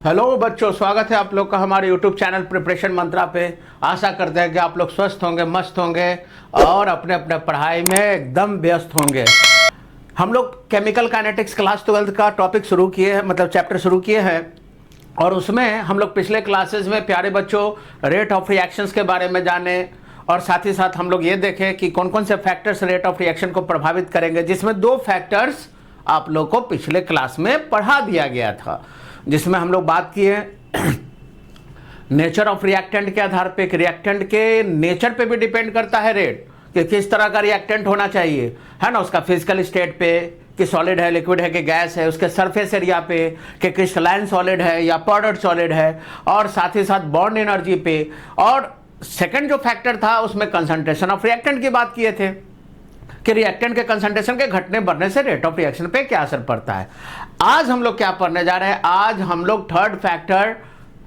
Hello बच्चों, स्वागत है आप लोग का हमारे यूट्यूब चैनल प्रिपरेशन मंत्रा पे। आशा करते हैं कि आप लोग स्वस्थ होंगे, मस्त होंगे और अपने अपने पढ़ाई में एकदम व्यस्त होंगे। हम लोग केमिकल काइनेटिक्स क्लास 12 का टॉपिक शुरू किए हैं, मतलब चैप्टर शुरू किए हैं, और उसमें हम लोग पिछले क्लासेस में प्यारे बच्चों रेट ऑफ रिएक्शंस के बारे में जाने और साथ ही साथ हम लोग ये देखें कि कौन कौन से फैक्टर्स रेट ऑफ रिएक्शन को प्रभावित करेंगे, जिसमें दो फैक्टर्स आप लोग को पिछले क्लास में पढ़ा दिया गया था, जिसमें हम लोग बात किए नेचर ऑफ रिएक्टेंट के आधार पे। रिएक्टेंट के नेचर पे भी डिपेंड करता है रेट, कि किस तरह का रिएक्टेंट होना चाहिए, है ना, उसका फिजिकल स्टेट पे कि सॉलिड है, लिक्विड है कि गैस है, उसके सरफेस एरिया पे कि क्रिस्टलाइन सॉलिड है या पाउडर्ड सॉलिड है, और साथ ही साथ बॉन्ड एनर्जी पे। और सेकंड जो फैक्टर था उसमें कंसंट्रेशन ऑफ रिएक्टेंट की बात किए थे कि रिएक्टेंट के कंसंट्रेशन के घटने बढ़ने से रेट ऑफ रिएक्शन पे क्या असर पड़ता है। आज हम लोग क्या पढ़ने जा रहे हैं, आज हम लोग third factor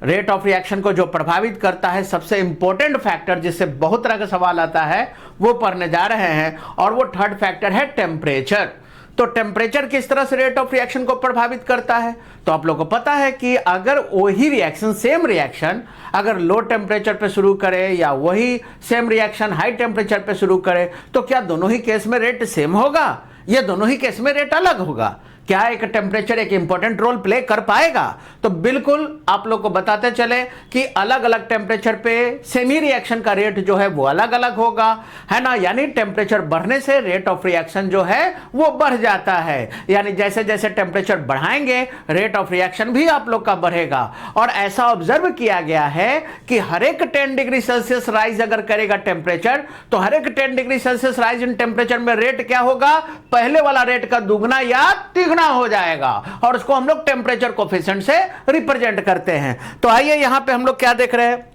rate of reaction को जो प्रभावित करता है, सबसे इंपॉर्टेंट फैक्टर जिससे बहुत तरह का सवाल आता है, वो पढ़ने जा रहे हैं। और वो थर्ड फैक्टर है टेम्परेचर। तो टेम्परेचर किस तरह से रेट ऑफ रिएक्शन को प्रभावित करता है, तो आप लोग को पता है कि अगर वही रिएक्शन, सेम रिएक्शन अगर लो टेम्परेचर पे शुरू करें या वही सेम रिएक्शन हाई टेम्परेचर पे शुरू करें, तो क्या दोनों ही केस में रेट सेम होगा या दोनों ही केस में रेट अलग होगा? क्या एक टेम्परेचर एक इंपॉर्टेंट रोल प्ले कर पाएगा? तो बिल्कुल आप लोग को बताते चले कि अलग अलग टेम्परेचर पे सेम ही रिएक्शन का रेट जो है वो अलग अलग होगा, है ना। यानी टेम्परेचर बढ़ने से रेट ऑफ रिएक्शन जो है वो बढ़ जाता है। यानी जैसे जैसे टेम्परेचर बढ़ाएंगे रेट ऑफ रिएक्शन भी आप लोग का बढ़ेगा। और ऐसा ऑब्जर्व किया गया है कि हर एक 10 डिग्री सेल्सियस राइज अगर करेगा टेम्परेचर, तो हर एक 10 degree Celsius rise in temperature में रेट क्या होगा, पहले वाला रेट का दुगना या तिगुना हो जाएगा। और उसको हम लोग टेम्परेचर कोफिशिएंट से रिप्रेजेंट करते हैं। तो आइए यहां पे हम लोग क्या देख रहे हैं,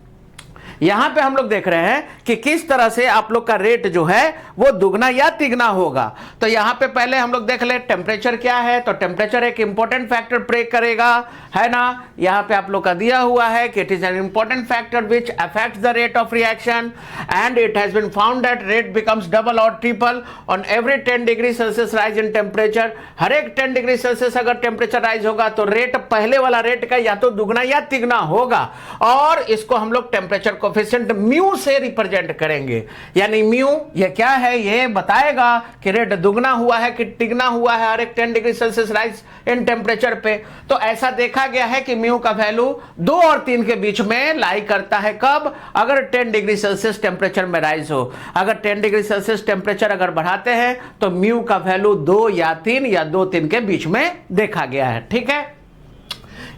यहां पे हम लोग देख रहे हैं कि किस तरह से आप लोग का रेट जो है वो दुगना या तिगना होगा। तो यहां पे पहले हम लोग देख ले टेम्परेचर क्या है। तो टेम्परेचर एक इंपॉर्टेंट फैक्टर प्ले करेगा, है ना। यहां पे आप लोग का दिया हुआ है कि it is an important factor which affects the rate of reaction and it has been found that rate becomes double और triple on every 10 degree Celsius rise in temperature. हर एक 10 डिग्री सेल्सियस अगर टेम्परेचर राइज होगा तो rate पहले वाला rate का या तो दुगना या तिगना होगा। और इसको हम लोग टेम्परेचर कोफिशिएंट म्यू से रिप्रेजेंट करेंगे। यानी म्यू ये क्या है, ये बताएगा कि रेट दुगना हुआ है कि तिगना हुआ है हर एक 10 degree Celsius rise in temperature पे। तो ऐसा देखा गया है कि म्यू का वैल्यू 2 और 3 के बीच में लाई करता है। कब? अगर 10 डिग्री सेल्सियस टेम्परेचर में राइज हो। अगर 10 डिग्री सेल्सियस टेम्परेचर अगर बढ़ाते हैं तो म्यू का वैल्यू 2 या 3 या 2-3 के बीच में देखा गया है। ठीक है,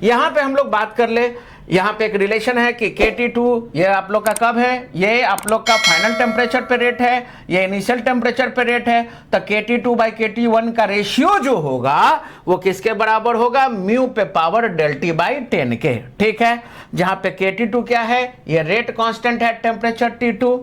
यहां पे हम लोग बात कर ले। यहां पे एक रिलेशन है कि KT2 ये आप लोग का कब है, ये आप लोग का फाइनल टेम्परेचर पे रेट है, ये इनिशियल टेम्परेचर पे रेट है। तो KT2 बाई KT1 का रेशियो जो होगा वो किसके बराबर होगा, म्यू पे पावर ΔT बाई 10 के। ठीक है, जहां पे KT2 क्या है, ये रेट कांस्टेंट है टेम्परेचर T2,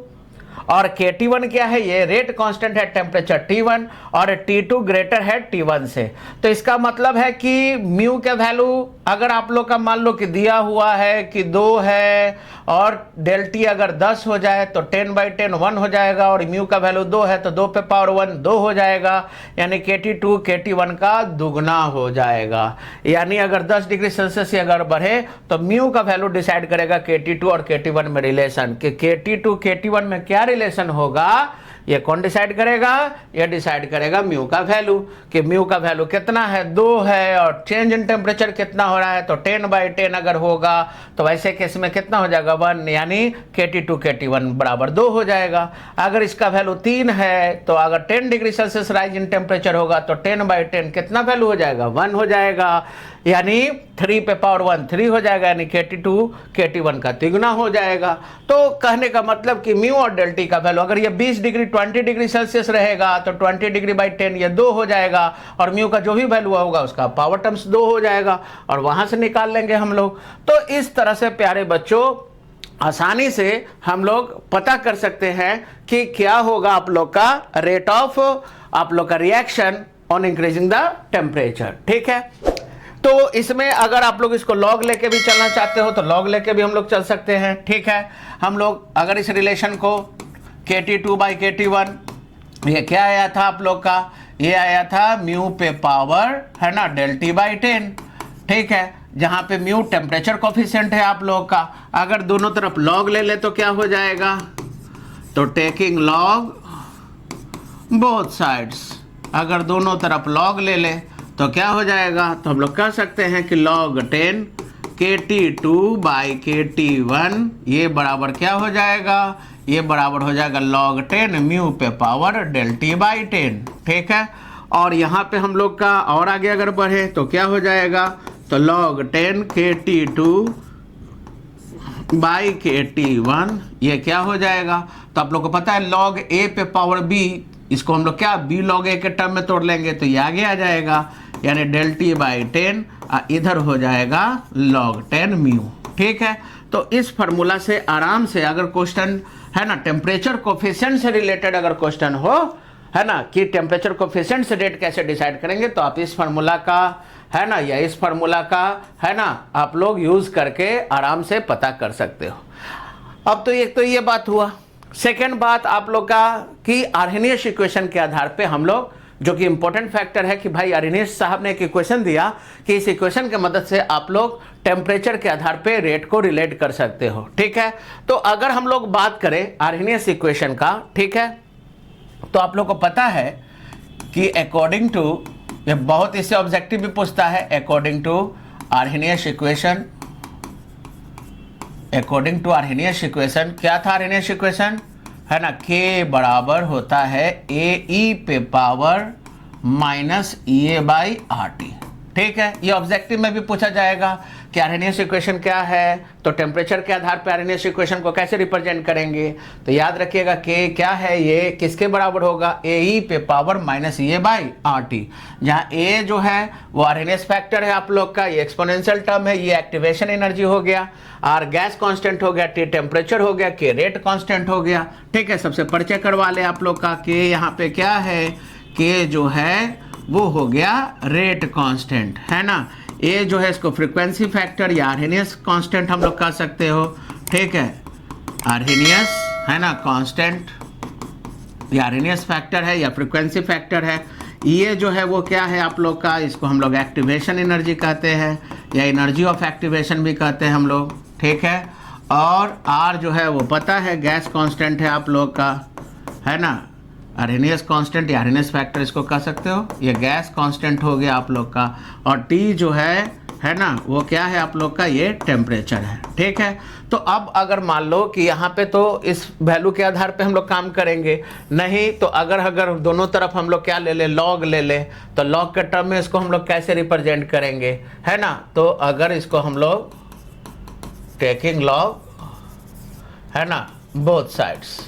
और KT1 क्या है, ये रेट कांस्टेंट है टेम्परेचर T1, और T2 ग्रेटर है T1 से। तो इसका मतलब है कि म्यू के वैल्यू अगर आप लोग का मान लो कि दिया हुआ है कि 2 है और ΔT अगर 10 हो जाए तो 10/10 1 हो जाएगा, और म्यू का वैल्यू 2 है तो 2 पे पावर 1 2 हो जाएगा। यानी KT2 KT1 का दुगना हो जाएगा। यानी अगर 10 डिग्री सेल्सियस से अगर बढ़े तो म्यू का वैल्यू डिसाइड करेगा KT2 और KT1 में रिलेशन, कि KT2 KT1 में क्या रिलेशन होगा, ये कौन डिसाइड करेगा, ये डिसाइड करेगा म्यू का वैल्यू, कि म्यू का वैल्यू कितना है, 2 है, और चेंज इन टेम्परेचर कितना हो रहा है, तो 10/10 अगर होगा तो वैसे केस में कितना हो जाएगा 1, यानी KT2 KT1 बराबर 2 हो जाएगा। अगर इसका वैल्यू 3 है तो अगर 10 degree Celsius rise in temperature होगा तो 10/10 कितना वैल्यू हो जाएगा, 1 हो जाएगा। यानी 3 पे पावर 1 3 हो जाएगा, यानी KT2 KT1 का तिगुना हो जाएगा। तो कहने का मतलब कि म्यू और ΔT का वैल्यू अगर ये 20 डिग्री 20 डिग्री सेल्सियस रहेगा तो 20 डिग्री बाई 10 ये 2 हो जाएगा, और म्यू का जो भी वैल्यू होगा उसका पावर टर्म्स 2 हो जाएगा, और वहां से निकाल लेंगे हम लोग। तो इस तरह से प्यारे बच्चों आसानी से हम लोग पता कर सकते हैं कि क्या होगा आप लोग का रेट ऑफ आप लोग का reaction on increasing the temperature. ठीक है, तो इसमें अगर आप लोग इसको लॉग लेके भी चलना चाहते हो तो लॉग लेके भी हम लोग चल सकते हैं। ठीक है, हम लोग अगर इस रिलेशन को KT2 बाई KT1, ये क्या आया था आप लोग का, ये आया था म्यू पे पावर, है ना, ΔT बाई 10। ठीक है, जहां पे म्यू टेम्परेचर कोफिशिएंट है आप लोग का। अगर दोनों तरफ लॉग ले ले तो क्या हो जाएगा, तो टेकिंग लॉग बोथ साइड्स, अगर दोनों तरफ लॉग ले ले तो क्या हो जाएगा, तो हम लोग कह सकते हैं कि log 10 KT2 बाई KT1 ये बराबर क्या हो जाएगा, ये बराबर हो जाएगा log 10 म्यू पे पावर डेल टी बाई 10, ठीक है। और यहाँ पे हम लोग का और आगे अगर बढ़े तो क्या हो जाएगा, तो log 10 KT2 बाई KT1 ये क्या हो जाएगा, तो आप लोग को पता है log A पे पावर B, इसको हम लोग क्या b log A के टर्म में तोड़ लेंगे तो ये आगे आ जाएगा, यानी डेल टी बाई 10 इधर हो जाएगा log 10 म्यू, ठीक है। तो इस फार्मूला से आराम से अगर क्वेश्चन है ना टेम्परेचर कोफिशिएंट से रिलेटेड अगर क्वेश्चन हो है ना कि टेम्परेचर कोफिशिएंट से रेट कैसे डिसाइड करेंगे, तो आप इस फार्मूला का है ना या इस फार्मूला का है ना आप लोग यूज करके आराम से पता कर सकते हो। अब तो एक तो ये बात हुआ। सेकेंड बात आप लोग का कि आर्हेनियस इक्वेशन के आधार पे हम लोग, जो कि इंपॉर्टेंट फैक्टर है कि भाई आर्हेनियस साहब ने एक इक्वेशन दिया कि इस इक्वेशन के मदद से आप लोग टेम्परेचर के आधार पे रेट को रिलेट कर सकते हो, ठीक है। तो अगर हम लोग बात करें आर्हेनियस इक्वेशन का, ठीक है, तो आप लोग को पता है कि अकॉर्डिंग टू, ये बहुत इससे ऑब्जेक्टिव भी पूछता है, according to Arrhenius equation, according to Arrhenius equation क्या था आर्हेनियस इक्वेशन, है ना, K बराबर होता है AE पे power minus EA by RT, ठीक है। ये ऑब्जेक्टिव में भी पूछा जाएगा कि आर्हेनियस इक्वेशन क्या है, तो टेम्परेचर के आधार पर आर्हेनियस इक्वेशन को कैसे रिप्रेजेंट करेंगे, तो याद रखिएगा K क्या है, ये किसके बराबर होगा, AE पे power minus EA by RT, जहाँ A जो है वो आर्हेनियस फैक्टर है आप लोग का, ये एक्सपोनेंशियल टर्म है, ये एक्टिवेशन एनर्जी हो गया, R गैस कांस्टेंट हो गया, T टेम्परेचर हो गया, K रेट कांस्टेंट हो गया, ठीक है। सबसे परिचय करवा ले आप लोग का, K यहाँ पे क्या है, K जो है वो हो गया रेट कांस्टेंट, है ना। A जो है इसको फ्रीक्वेंसी फैक्टर या आर्हेनियस कांस्टेंट हम लोग कह सकते हो, ठीक है। आर्हेनियस है ना कांस्टेंट, या आर्हेनियस फैक्टर है या फ्रीक्वेंसी फैक्टर है। ये जो है वो क्या है आप लोग का, इसको हम लोग एक्टिवेशन एनर्जी कहते हैं या एनर्जी ऑफ एक्टिवेशन भी कहते हैं हम लोग, ठीक है। और R जो है वो पता है गैस कांस्टेंट है आप लोग का, है ना, आर्हेनियस कांस्टेंट या आर्हेनियस फैक्टर इसको कह सकते हो, ये गैस कांस्टेंट हो गया आप लोग का। और T जो है ना, वो क्या है आप लोग का, ये टेम्परेचर है, ठीक है। तो अब अगर मान लो कि यहाँ पे तो इस वैल्यू के आधार पे हम लोग काम करेंगे, नहीं तो अगर दोनों तरफ हम लोग क्या ले ले, लॉग ले ले, तो लॉग के टर्म में इसको हम लोग कैसे रिप्रेजेंट करेंगे, है ना। तो अगर इसको हम लोग टेकिंग लॉग, है ना, बोथ साइड्स,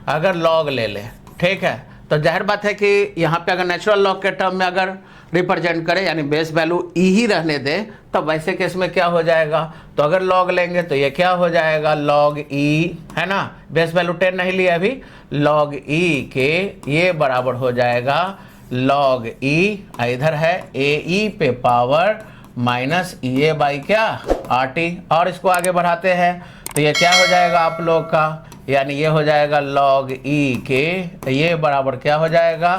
अगर लॉग ले ले, ठीक है, तो जाहिर बात है कि यहाँ पे अगर नेचुरल लॉग के टर्म में अगर रिप्रेजेंट करें यानी बेस वैल्यू ई ही रहने दे, तो वैसे केस में क्या हो जाएगा, तो अगर लॉग लेंगे तो ये क्या हो जाएगा, लॉग ई, है ना, बेस वैल्यू 10 नहीं लिया अभी, लॉग ई के ये बराबर हो जाएगा लॉग ई, इधर है ए ई पे पावर माइनस ई बाई क्या RT, और इसको आगे बढ़ाते हैं तो ये क्या हो जाएगा आप लोग का, यानी ये हो जाएगा log E के, ये बराबर क्या हो जाएगा,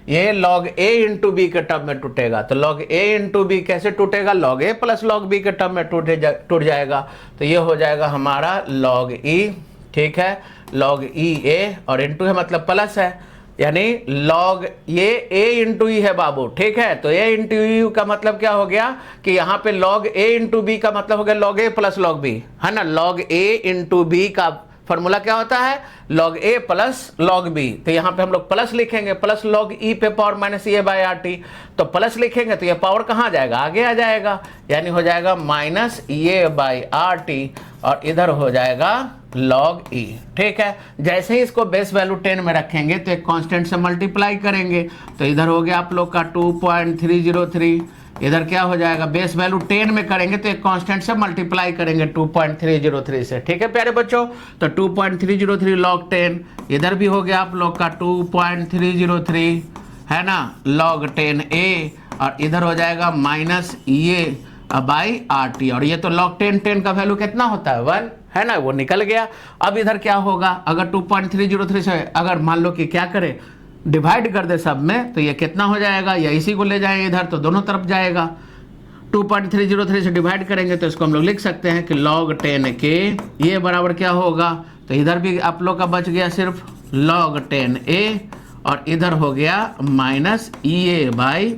ये log A इंटू बी के टर्म में टूटेगा, तो log A इंटू बी कैसे टूटेगा, log A plus log B के टर्म में टूट जाएगा, तो ये हो जाएगा हमारा log E, ठीक है, log E A, और इंटू है मतलब प्लस है, यानी log ये A इंटू ई है बाबू, ठीक है। तो A इंटू ई का मतलब क्या हो गया कि यहाँ पे log A इंटू बी का मतलब हो गया log A plus log B, है ना। log A इंटू बी का फॉर्मूला क्या होता है, log A plus log B, तो यहाँ पे हम लोग प्लस लिखेंगे, प्लस log E पे power minus E by RT, तो प्लस लिखेंगे तो ये पावर कहाँ जाएगा, आगे आ जाएगा, यानी हो जाएगा माइनस E बाई RT, और इधर हो जाएगा log E, ठीक है। जैसे ही इसको बेस वैल्यू 10 में रखेंगे तो एक कांस्टेंट से मल्टीप्लाई करेंगे, तो इधर हो गया आप लोग का 2.303, इधर क्या हो जाएगा, बेस वैल्यू 10 में करेंगे तो एक कांस्टेंट से मल्टीप्लाई करेंगे 2.303 से, ठीक है प्यारे बच्चों। तो 2.303 log 10, इधर भी हो गया आप लोग का 2.303, है ना, log 10A, और इधर हो जाएगा माइनस ये बाई RT, और ये तो log 10 का वैल्यू कितना होता है 1, है ना, वो निकल गया। अब इधर क्या होगा, अगर 2.303 से अगर मान लो कि क्या करे, डिवाइड कर दे सब में, तो ये कितना हो जाएगा, या इसी को ले जाएंगे इधर तो दोनों तरफ जाएगा, 2.303 से डिवाइड करेंगे तो इसको हम लोग लिख सकते हैं कि log 10k ये बराबर क्या होगा, तो इधर भी आप लोग का बच गया सिर्फ log 10a और इधर हो गया माइनस EA बाई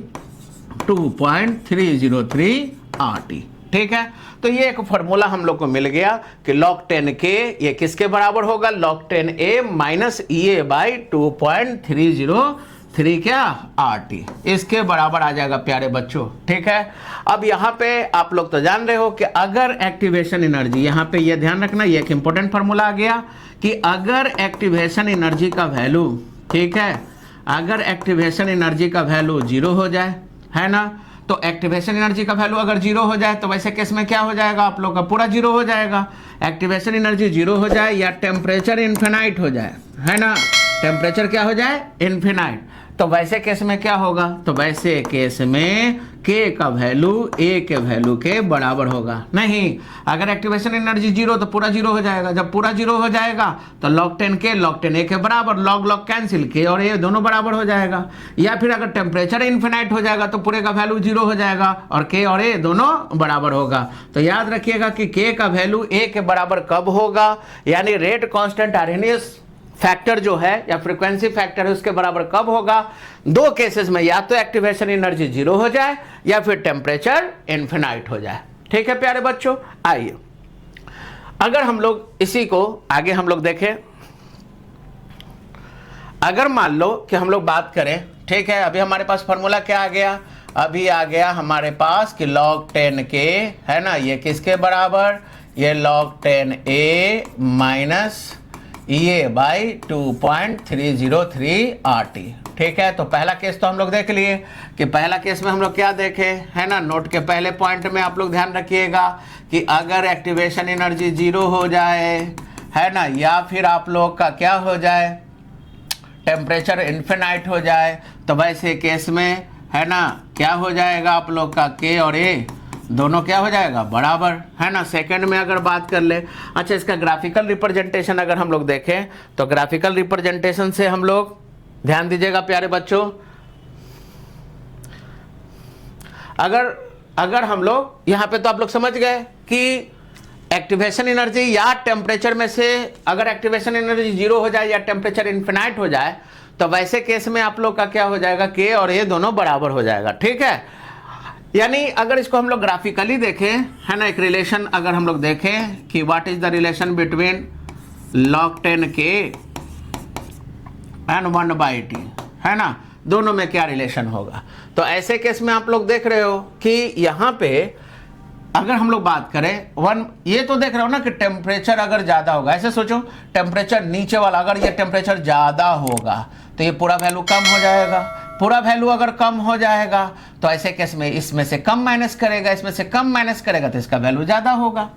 2.303 RT। ठीक है, तो ये एक फॉर्मूला हम लोग को मिल गया कि log 10k ये किसके बराबर होगा, log 10a minus EA by 2.303 क्या RT, इसके बराबर आ जाएगा प्यारे बच्चों। ठीक है, अब यहाँ पे आप लोग तो जान रहे हो कि अगर एक्टिवेशन एनर्जी, यहाँ पे ये ध्यान रखना, ये एक इंपॉर्टेंट फॉर्मूला आ गया कि अगर एक्टिवेशन एनर्जी का वैल्यू, ठीक है, अगर एक्टिवेशन एनर्जी का वैल्यू 0 हो जाए, है ना, तो एक्टिवेशन एनर्जी का वैल्यू अगर 0 हो जाए तो वैसे केस में क्या हो जाएगा, आप लोग का पूरा 0 हो जाएगा। एक्टिवेशन एनर्जी 0 हो जाए या टेम्परेचर इन्फिनाइट हो जाए, है ना, टेम्परेचर क्या हो जाए, इन्फिनाइट, तो वैसे केस में क्या होगा, तो वैसे केस में k का वैल्यू a के वैल्यू के बराबर होगा। नहीं, अगर एक्टिवेशन एनर्जी 0 तो पूरा 0 हो जाएगा, जब पूरा 0 हो जाएगा तो log 10k log 10a के बराबर, log log कैंसिल, k और a दोनों बराबर हो जाएगा। या फिर अगर टेम्परेचर इन्फिनाइट हो जाएगा तो पूरे का वैल्यू 0 हो जाएगा और k और a दोनों बराबर होगा। तो याद रखिएगा कि k का वैल्यू a के बराबर कब होगा, यानी रेट कांस्टेंट आर्हेनियस फैक्टर जो है या फ्रीक्वेंसी फैक्टर है उसके बराबर कब होगा, दो केसेस में, या तो एक्टिवेशन एनर्जी 0 हो जाए या फिर टेम्परेचर इन्फिनाइट हो जाए। ठीक है प्यारे बच्चों, आइए अगर हम लोग इसी को आगे हम लोग देखें, अगर मान लो कि हम लोग बात करें, ठीक है, अभी हमारे पास फॉर्मूला क्या आ गया, अभी आ गया हमारे पास कि log 10k, है ना, ये किसके बराबर, ये log 10a minus EA by 2.303 RT। ठीक है, तो पहला केस तो हम लोग देख लिए कि पहला केस में हम लोग क्या देखे, है ना, नोट के पहले पॉइंट में आप लोग ध्यान रखिएगा कि अगर एक्टिवेशन एनर्जी 0 हो जाए, है ना, या फिर आप लोग का क्या हो जाए, टेम्परेचर इन्फिनाइट हो जाए, तो वैसे केस में, है ना, क्या हो जाएगा आप लोग का k और a दोनों क्या हो जाएगा, बराबर, है ना। सेकंड में अगर बात कर ले, अच्छा, इसका ग्राफिकल रिप्रेजेंटेशन अगर हम लोग देखें तो ग्राफिकल रिप्रेजेंटेशन से हम लोग ध्यान दीजिएगा प्यारे बच्चों, अगर हम लोग यहाँ पे, तो आप लोग समझ गए कि एक्टिवेशन एनर्जी या टेम्परेचर में से अगर एक्टिवेशन एनर्जी 0 हो जाए या टेम्परेचर इन्फिनाइट हो जाए तो वैसे केस में आप लोग का क्या हो जाएगा, k और a दोनों बराबर हो जाएगा। ठीक है, यानी अगर इसको हम लोग ग्राफिकली देखें, है ना, एक रिलेशन अगर हम लोग देखें कि what is the relation between log 10k and 1/t, है ना, दोनों में क्या रिलेशन होगा, तो ऐसे केस में आप लोग देख रहे हो कि यहाँ पे अगर हम लोग बात करें ये तो देख रहे हो ना कि टेम्परेचर अगर ज़्यादा होगा, ऐसे सोचो टेम्परेचर नीचे वाला, अगर ये टेम्परेचर ज़्यादा होगा तो ये पूरा वैल्यू कम हो जाएगा, पूरा वैल्यू अगर कम हो जाएगा तो ऐसे केस में इसमें से कम माइनस करेगा, इसमें से कम माइनस करेगा तो इसका वैल्यू ज़्यादा होगा।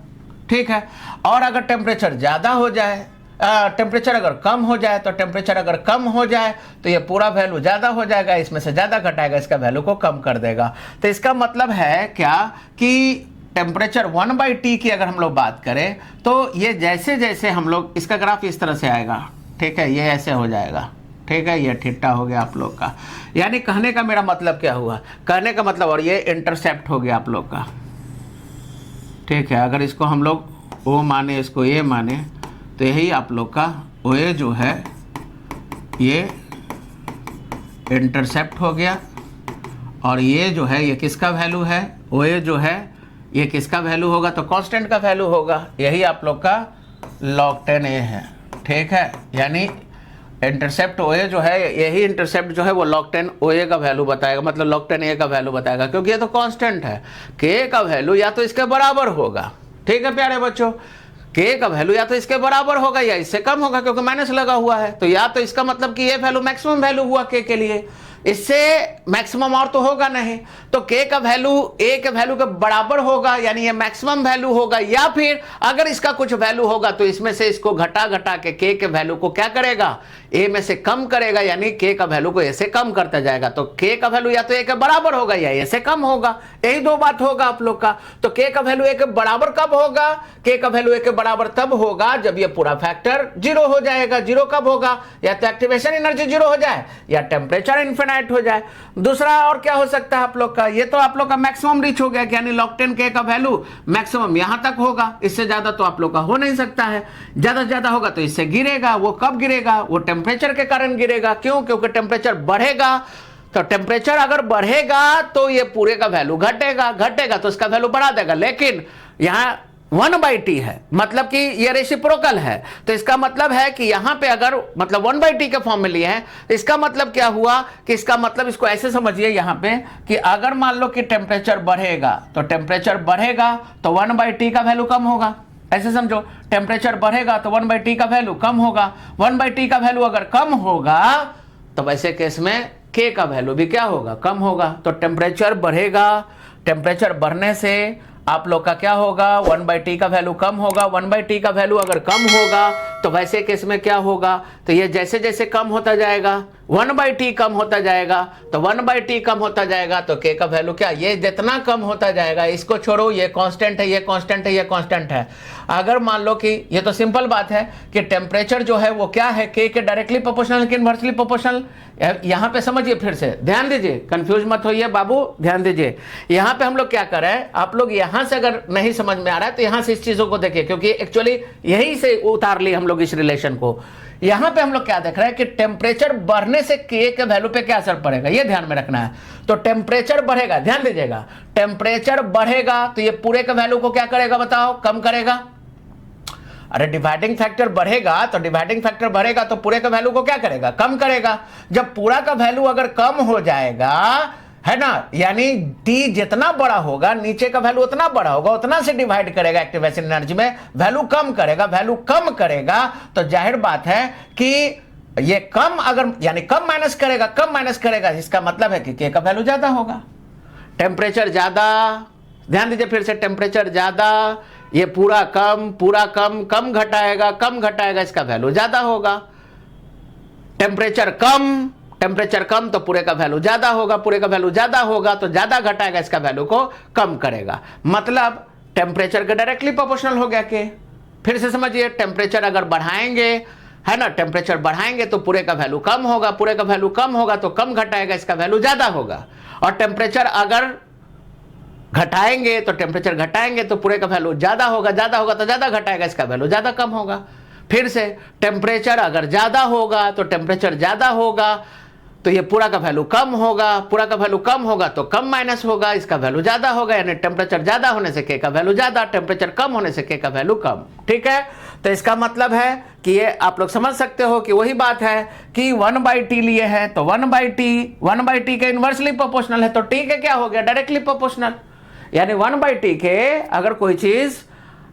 ठीक है, और अगर टेम्परेचर ज़्यादा हो जाए, टेम्परेचर अगर कम हो जाए, तो टेम्परेचर अगर कम हो जाए तो ये पूरा वैल्यू ज़्यादा हो जाएगा, इसमें से ज़्यादा घटाएगा, इसका वैल्यू को कम कर देगा। तो इसका मतलब है क्या कि टेम्परेचर 1/t की अगर हम लोग बात करें तो ये जैसे जैसे हम लोग, इसका ग्राफ इस तरह से आएगा, ठीक है, ये ऐसे हो जाएगा, ठीक है, ये थीटा हो गया आप लोग का, यानी कहने का मेरा मतलब क्या हुआ, कहने का मतलब, और ये इंटरसेप्ट हो गया आप लोग का। ठीक है, अगर इसको हम लोग O माने, इसको A माने, तो यही आप लोग का OA जो है ये इंटरसेप्ट हो गया, और ये जो है ये किसका वैल्यू है, OA जो है ये किसका वैल्यू होगा, तो कांस्टेंट का वैल्यू होगा, यही आप लोग का log 10a है। ठीक है, यानी इंटरसेप्ट OA जो है, यही इंटरसेप्ट जो है वो log 10 OA का वैल्यू बताएगा, मतलब log 10 A का वैल्यू बताएगा, क्योंकि ये तो कांस्टेंट है, k का वैल्यू या तो इसके बराबर होगा। ठीक है प्यारे बच्चों, k का वैल्यू या तो इसके बराबर होगा या इससे कम होगा, क्योंकि माइनस लगा हुआ है, तो या तो इसका मतलब कि ये वैल्यू मैक्सिमम वैल्यू हुआ k के लिए, इससे मैक्सिमम और तो होगा नहीं, तो k का वैल्यू a के वैल्यू के बराबर होगा, यानी ये मैक्सिमम वैल्यू होगा, या फिर अगर इसका कुछ वैल्यू होगा तो इसमें से इसको घटा घटा के k के वैल्यू को क्या करेगा, a में से कम करेगा, यानी k का वैल्यू को a से कम करता जाएगा, तो k का वैल्यू या तो a के बराबर होगा या a से कम होगा, यही दो बात होगा आप लोग का। तो k का वैल्यू a के बराबर कब होगा, k का वैल्यू a के बराबर तब होगा जब ये पूरा फैक्टर 0 हो जाएगा। 0 कब होगा, या तो एक्टिवेशन एनर्जी 0 हो जाए या टेम्परेचर इन्फिनाइट इनफाइनाइट हो जाए। दूसरा और क्या हो सकता है आप लोग का, ये तो आप लोग का मैक्सिमम रीच हो गया, यानी log10 के का वैल्यू मैक्सिमम यहां तक होगा, इससे ज्यादा तो आप लोग का हो नहीं सकता है। ज्यादा से ज्यादा होगा तो इससे गिरेगा। वो कब गिरेगा? वो टेम्परेचर के कारण गिरेगा। क्यों? क्योंकि टेम्परेचर बढ़ेगा, तो टेम्परेचर अगर बढ़ेगा तो ये पूरे का वैल्यू घटेगा, घटेगा तो इसका वैल्यू बढ़ा देगा। लेकिन यहां 1/t है, मतलब कि ये रेसिप्रोकल है, तो इसका मतलब है कि यहां पे अगर मतलब 1/t के फॉर्म में लिए हैं, तो इसका मतलब क्या हुआ कि इसका मतलब इसको ऐसे समझिए यहां पे कि अगर मान लो कि टेम्परेचर बढ़ेगा, तो टेम्परेचर बढ़ेगा तो 1/t का वैल्यू कम होगा। ऐसे समझो, टेम्परेचर बढ़ेगा तो 1/t का वैल्यू कम होगा। 1/t का वैल्यू अगर कम होगा तो वैसे केस में k का वैल्यू भी क्या होगा? कम होगा। तो टेम्परेचर बढ़ेगा, टेम्परेचर बढ़ने से आप लोग का क्या होगा? 1/t का वैल्यू कम होगा। 1/t का वैल्यू अगर कम होगा तो वैसे केस में क्या होगा? तो ये जैसे जैसे कम होता जाएगा, 1/t कम होता जाएगा, तो 1/t कम होता जाएगा तो k का वैल्यू क्या? ये जितना कम होता जाएगा, इसको छोड़ो, ये कांस्टेंट है, ये कांस्टेंट है, ये कांस्टेंट है। अगर मान लो कि ये तो सिंपल बात है कि टेम्परेचर जो है वो क्या है? k के डायरेक्टली प्रोपोर्शनल कि इनवर्सली प्रोपोर्शनल। यहां पे समझिए, फिर से ध्यान दीजिए, कंफ्यूज मत होइए बाबू, ध्यान दीजिए। यहां पे हम लोग क्या कर रहे हैं, आप लोग यहां से अगर नहीं समझ में आ रहा है तो यहां से इस चीजों को देखिए, क्योंकि एक्चुअली यही से उतार ली हम लोग इस रिलेशन को। यहां पे हम लोग क्या देख रहे हैं कि टेम्परेचर बढ़ने से k के वैल्यू पे क्या असर पड़ेगा, ये ध्यान में रखना है। तो टेम्परेचर बढ़ेगा, ध्यान दीजिएगा, टेम्परेचर बढ़ेगा तो ये पूरे के वैल्यू को क्या करेगा बताओ? कम करेगा। अरे डिवाइडिंग फैक्टर बढ़ेगा, तो डिवाइडिंग फैक्टर बढ़ेगा तो पूरे का वैल्यू को क्या करेगा? कम करेगा। जब पूरा का वैल्यू अगर कम हो जाएगा, है ना, यानी t जितना बड़ा होगा नीचे का वैल्यू उतना बड़ा होगा, उतना से डिवाइड करेगा एक्टिवेशन एनर्जी में, वैल्यू कम करेगा। वैल्यू कम करेगा तो जाहिर बात है कि ये कम, अगर यानी कम माइनस करेगा, कम माइनस करेगा, इसका मतलब है कि k का वैल्यू ज्यादा होगा। टेम्परेचर ज्यादा, ध्यान दीजिए फिर से, टेम्परेचर ज्यादा, ये पूरा कम, पूरा कम, कम घटाएगा, कम घटाएगा, इसका वैल्यू ज्यादा होगा। टेम्परेचर कम, टेम्परेचर कम तो पूरे का वैल्यू ज्यादा होगा, पूरे का वैल्यू ज्यादा होगा तो ज्यादा घटाएगा, इसका वैल्यू को कम करेगा। मतलब टेम्परेचर के डायरेक्टली प्रोपोर्शनल हो गया के। फिर से समझिए, टेम्परेचर अगर बढ़ाएंगे, है ना, टेम्परेचर बढ़ाएंगे तो पूरे का वैल्यू कम होगा, पूरे का वैल्यू कम होगा तो कम घटाएगा, इसका वैल्यू ज्यादा होगा। और टेम्परेचर अगर घटाएंगे तो टेम्परेचर घटाएंगे तो पूरे का वैल्यू ज्यादा होगा, ज्यादा होगा तो ज्यादा घटाएगा, इसका वैल्यू ज्यादा कम होगा। फिर से टेम्परेचर अगर ज्यादा होगा तो टेम्परेचर ज्यादा होगा तो ये पूरा का वैल्यू कम होगा, पूरा का वैल्यू कम होगा तो कम माइनस होगा, इसका वैल्यू ज्यादा होगा। यानी टेम्परेचर ज्यादा होने से k का वैल्यू ज्यादा, टेम्परेचर कम होने से k का वैल्यू कम। ठीक है, तो इसका मतलब है कि ये आप लोग समझ सकते हो कि वही बात है कि 1/t लिए है तो 1/t के इनवर्सली प्रोपोर्शनल है, तो t के क्या हो गया? Directly proportional. यानी 1/t के अगर कोई चीज,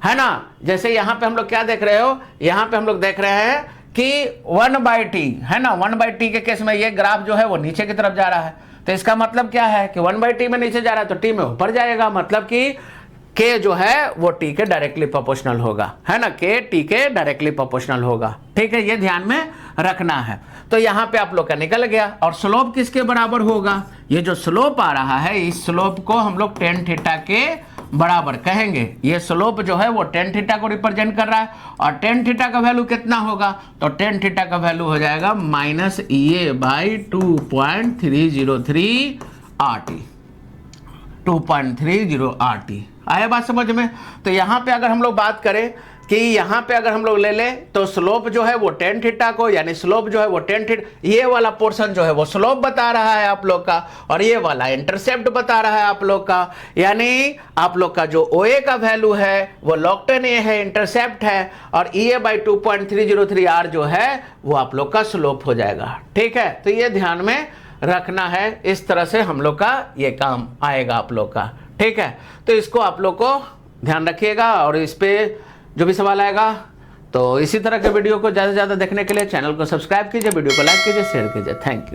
है ना, जैसे यहां पे हम लोग क्या देख रहे हो, यहां पे हम लोग देख रहे हैं कि 1/t, है ना, 1/t के केस में ये ग्राफ जो है वो नीचे की तरफ जा रहा है, तो इसका मतलब क्या है कि 1/t में नीचे जा रहा है तो t में ऊपर जाएगा, मतलब कि k जो है वो t के डायरेक्टली प्रोपोर्शनल होगा, है ना, k t के डायरेक्टली प्रोपोर्शनल होगा। ठीक है, ये ध्यान में रखना है। तो यहां पे आप लोग का निकल गया। और स्लोप किसके बराबर होगा? ये जो स्लोप आ रहा है, इस स्लोप को हम लोग tan थीटा के बराबर कहेंगे। ये स्लोप जो है वो tan थीटा को रिप्रेजेंट कर रहा है, और tan थीटा का वैल्यू कितना होगा? तो tan थीटा का वैल्यू हो जाएगा -EA/2.303 RT, 2.30 RT। आया बात समझ में? तो यहां पे अगर हम लोग बात करें कि यहां पे अगर हम लोग ले लें तो स्लोप जो है वो tan थीटा को, यानी स्लोप जो है वो tan थीटा, ये वाला पोर्शन जो है वो स्लोप बता रहा है आप लोग का, और ये वाला इंटरसेप्ट बता रहा है आप लोग का। यानी आप लोग का जो OA का वैल्यू है वो log10 A है, इंटरसेप्ट है, और EA/2.303 R जो है वो आप लोग का स्लोप हो जाएगा। ठीक है, तो ये ध्यान में रखना है, इस तरह से हम लोग का ये काम आएगा आप लोग का। ठीक है, तो इसको आप लोग को ध्यान रखिएगा, और इस पे जो भी सवाल आएगा तो इसी तरह के वीडियो को ज़्यादा से ज़्यादा देखने के लिए चैनल को सब्सक्राइब कीजिए, वीडियो को लाइक कीजिए, शेयर कीजिए। Thank you.